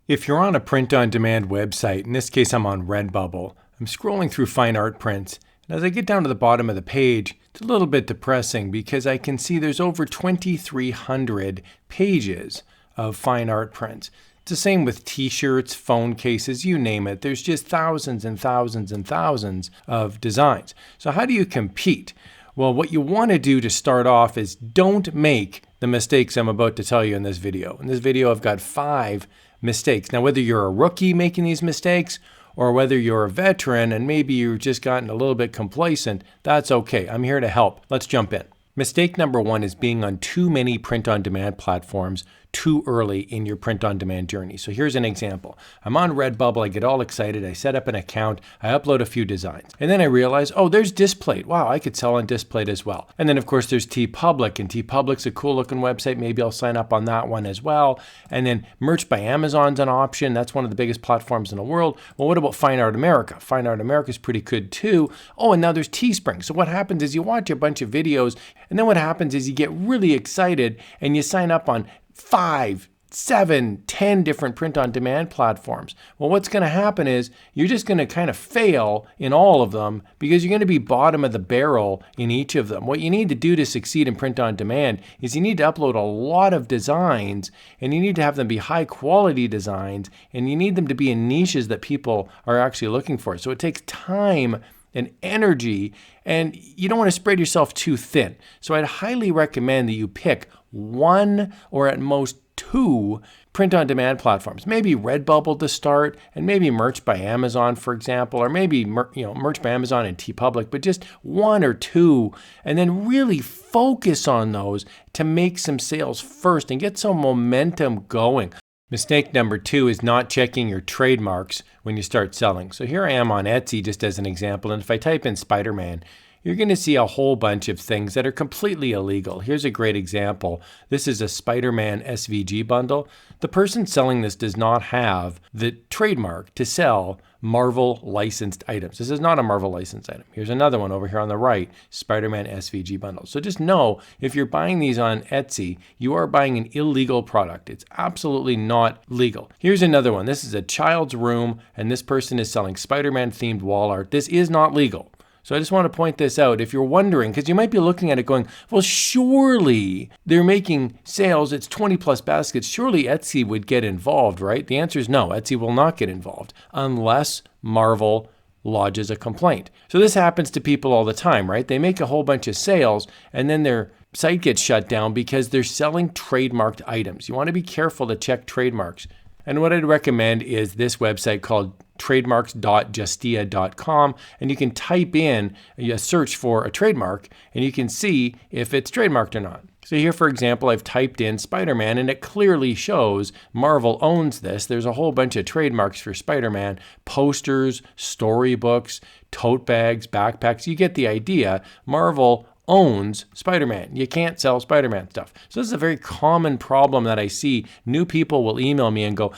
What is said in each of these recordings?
If you're on a print-on-demand website, in this case I'm on Redbubble, I'm scrolling through fine art prints, and as I get down to the bottom of the page, it's a little bit depressing because I can see there's over 2,300 pages of fine art prints. It's the same with t-shirts, phone cases, you name it. There's just thousands and thousands and thousands of designs. So how do you compete? Well, what you want to do to start off is don't make the mistakes I'm about to tell you in this video. In this video, I've got 5 mistakes. Now, whether you're a rookie making these mistakes or whether you're a veteran and maybe you've just gotten a little bit complacent, that's okay. I'm here to help. Let's jump in. Mistake number 1 is being on too many print-on-demand platforms too early in your print-on-demand journey. So here's an example. I'm on Redbubble, I get all excited, I set up an account, I upload a few designs. And then I realize, oh, there's Displate. Wow, I could sell on Displate as well. And then of course there's TeePublic, and TeePublic's a cool looking website. Maybe I'll sign up on that one as well. And then Merch by Amazon's an option. That's one of the biggest platforms in the world. Well, what about Fine Art America? Fine Art America is pretty good too. Oh, and now there's Teespring. So what happens is you watch a bunch of videos, and then what happens is you get really excited and you sign up on 5, 7, 10 different print-on-demand platforms. Well, what's going to happen is you're just going to kind of fail in all of them because you're going to be bottom of the barrel in each of them. What you need to do to succeed in print-on-demand is you need to upload a lot of designs, and you need to have them be high-quality designs, and you need them to be in niches that people are actually looking for. So it takes time and energy, and you don't want to spread yourself too thin. So I'd highly recommend that you pick 1 or at most 2 print-on-demand platforms. Maybe Redbubble to start, and maybe Merch by Amazon, for example, or maybe Merch by Amazon and TeePublic, but just 1 or 2, and then really focus on those to make some sales first and get some momentum going. Mistake number 2 is not checking your trademarks when you start selling. So here I am on Etsy just as an example, and if I type in Spider-Man, you're going to see a whole bunch of things that are completely illegal. Here's a great example. This is a Spider-Man SVG bundle. The person selling this does not have the trademark to sell Marvel licensed items. This is not a Marvel licensed item. Here's another one over here on the right, Spider-Man SVG bundle. So just know if you're buying these on Etsy, you are buying an illegal product. It's absolutely not legal. Here's another one. This is a child's room, and this person is selling Spider-Man themed wall art. This is not legal. So I just want to point this out. If you're wondering, because you might be looking at it going, well, surely they're making sales, it's 20 plus baskets, surely Etsy would get involved, right? The answer is no, Etsy will not get involved unless Marvel lodges a complaint. So this happens to people all the time, right? They make a whole bunch of sales and then their site gets shut down because they're selling trademarked items. You want to be careful to check trademarks. And what I'd recommend is this website called trademarks.justia.com, and you can type in a search for a trademark and you can see if it's trademarked or not. So here, for example, I've typed in Spider-Man and it clearly shows Marvel owns this. There's a whole bunch of trademarks for Spider-Man, posters, storybooks, tote bags, backpacks. You get the idea. Marvel owns Spider-Man. You can't sell Spider-Man stuff. So this is a very common problem that I see. New people will email me and go,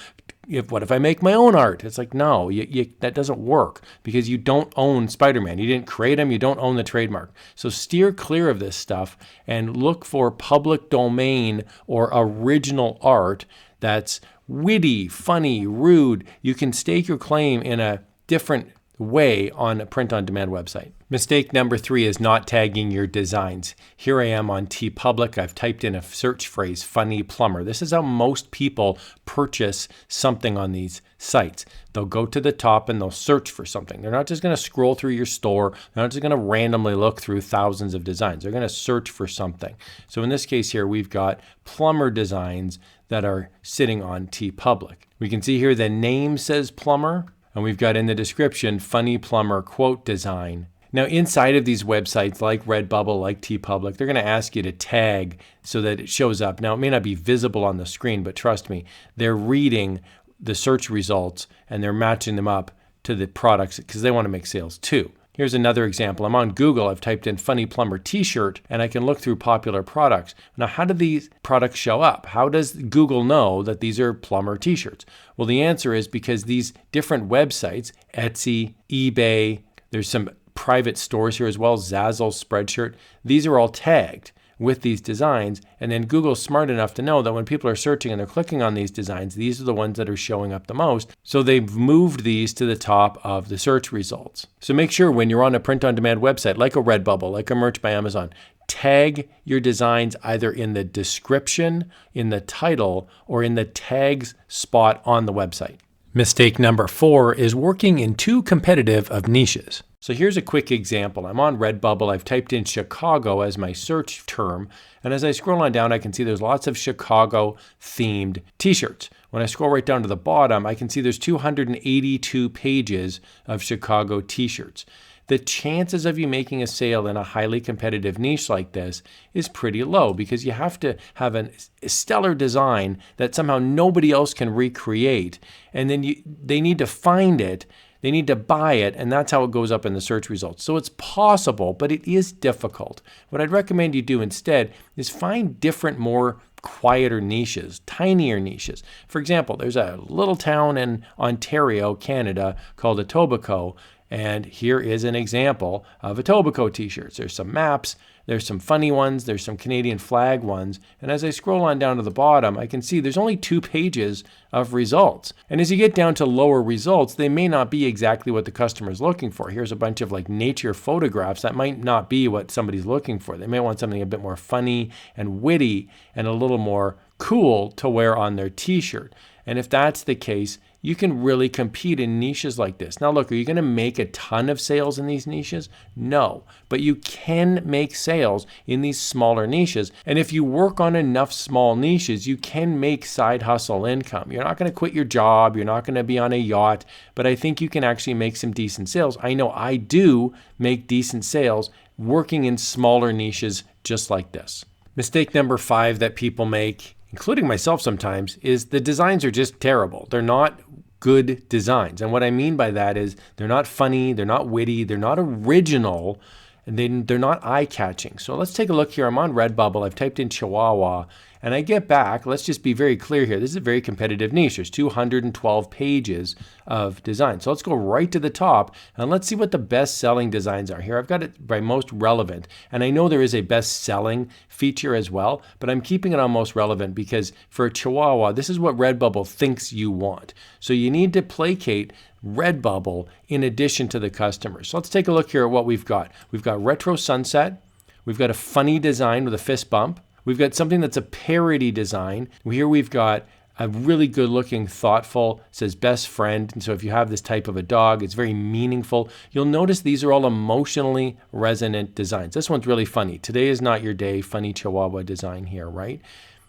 what if I make my own art? It's like, no, that doesn't work because you don't own Spider-Man. You didn't create him. You don't own the trademark. So steer clear of this stuff and look for public domain or original art that's witty, funny, rude. You can stake your claim in a different way on a print-on-demand website. Mistake number 3 is not tagging your designs. Here I am on TeePublic. I've typed in a search phrase, funny plumber. This is how most people purchase something on these sites. They'll go to the top and they'll search for something. They're not just going to scroll through your store. They're not just going to randomly look through thousands of designs. They're going to search for something. So in this case here, we've got plumber designs that are sitting on TeePublic. We can see here the name says plumber, and we've got in the description, funny plumber quote design. Now inside of these websites like Redbubble, like TeePublic, they're going to ask you to tag so that it shows up. Now it may not be visible on the screen, but trust me, they're reading the search results and they're matching them up to the products because they want to make sales too. Here's another example. I'm on Google. I've typed in funny plumber t-shirt and I can look through popular products. Now, how do these products show up? How does Google know that these are plumber t-shirts? Well, the answer is because these different websites, Etsy, eBay, there's some private stores here as well, Zazzle, Spreadshirt, these are all tagged. with these designs, and then Google's smart enough to know that when people are searching and they're clicking on these designs, these are the ones that are showing up the most. So they've moved these to the top of the search results. So make sure when you're on a print-on-demand website, like a Redbubble, like a Merch by Amazon, tag your designs either in the description, in the title, or in the tags spot on the website. Mistake number 4 is working in too competitive of niches. So here's a quick example. I'm on Redbubble. I've typed in Chicago as my search term. And as I scroll on down, I can see there's lots of Chicago themed t-shirts. When I scroll right down to the bottom, I can see there's 282 pages of Chicago t-shirts. The chances of you making a sale in a highly competitive niche like this is pretty low because you have to have a stellar design that somehow nobody else can recreate. And then they need to find it, they need to buy it, and that's how it goes up in the search results. So it's possible, but it is difficult. What I'd recommend you do instead is find different, more quieter niches, tinier niches. For example, there's a little town in Ontario, Canada called Etobicoke. And here is an example of Etobicoke t-shirts. There's some maps, there's some funny ones, there's some Canadian flag ones. And as I scroll on down to the bottom, I can see there's only 2 pages of results. And as you get down to lower results, they may not be exactly what the customer is looking for. Here's a bunch of like nature photographs that might not be what somebody's looking for. They may want something a bit more funny and witty and a little more cool to wear on their t-shirt. And if that's the case, you can really compete in niches like this. Now look, are you going to make a ton of sales in these niches? No, but you can make sales in these smaller niches. And if you work on enough small niches, you can make side hustle income. You're not going to quit your job. You're not going to be on a yacht, but I think you can actually make some decent sales. I know I do make decent sales working in smaller niches just like this. Mistake number 5 that people make, including myself sometimes, is the designs are just terrible. They're not good designs. And what I mean by that is they're not funny, they're not witty, they're not original, and they're not eye-catching. So let's take a look here. I'm on Redbubble. I've typed in Chihuahua, and I get back. Let's just be very clear here. This is a very competitive niche. There's 212 pages of design. So let's go right to the top, and let's see what the best-selling designs are. Here I've got it by most relevant, and I know there is a best-selling feature as well, but I'm keeping it on most relevant because for a Chihuahua, this is what Redbubble thinks you want. So you need to placate Redbubble in addition to the customers. So let's take a look here at what we've got. We've got retro sunset. We've got a funny design with a fist bump. We've got something that's a parody design. Here we've got a really good looking, thoughtful, says best friend. And so if you have this type of a dog, it's very meaningful. You'll notice these are all emotionally resonant designs. This one's really funny. Today is not your day, funny Chihuahua design here, right?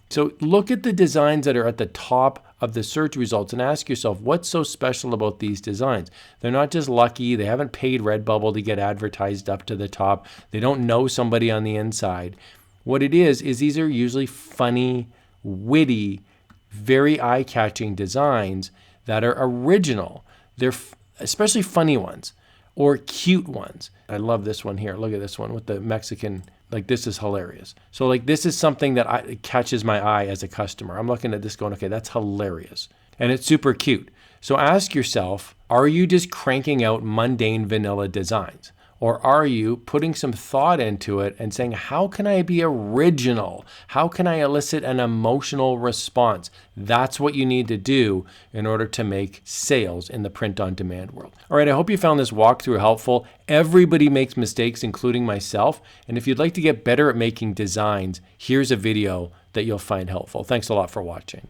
So look at the designs that are at the top of the search results and ask yourself, what's so special about these designs? They're not just lucky. They haven't paid Redbubble to get advertised up to the top. They don't know somebody on the inside. What it is these are usually funny, witty, very eye-catching designs that are original. They're especially funny ones or cute ones. I love this one here. Look at this one with the Mexican. Like, this is hilarious. So like, this is something that catches my eye as a customer. I'm looking at this going, okay, that's hilarious. And it's super cute. So ask yourself, are you just cranking out mundane vanilla designs? Or are you putting some thought into it and saying, how can I be original? How can I elicit an emotional response? That's what you need to do in order to make sales in the print-on-demand world. All right, I hope you found this walkthrough helpful. Everybody makes mistakes, including myself. And if you'd like to get better at making designs, here's a video that you'll find helpful. Thanks a lot for watching.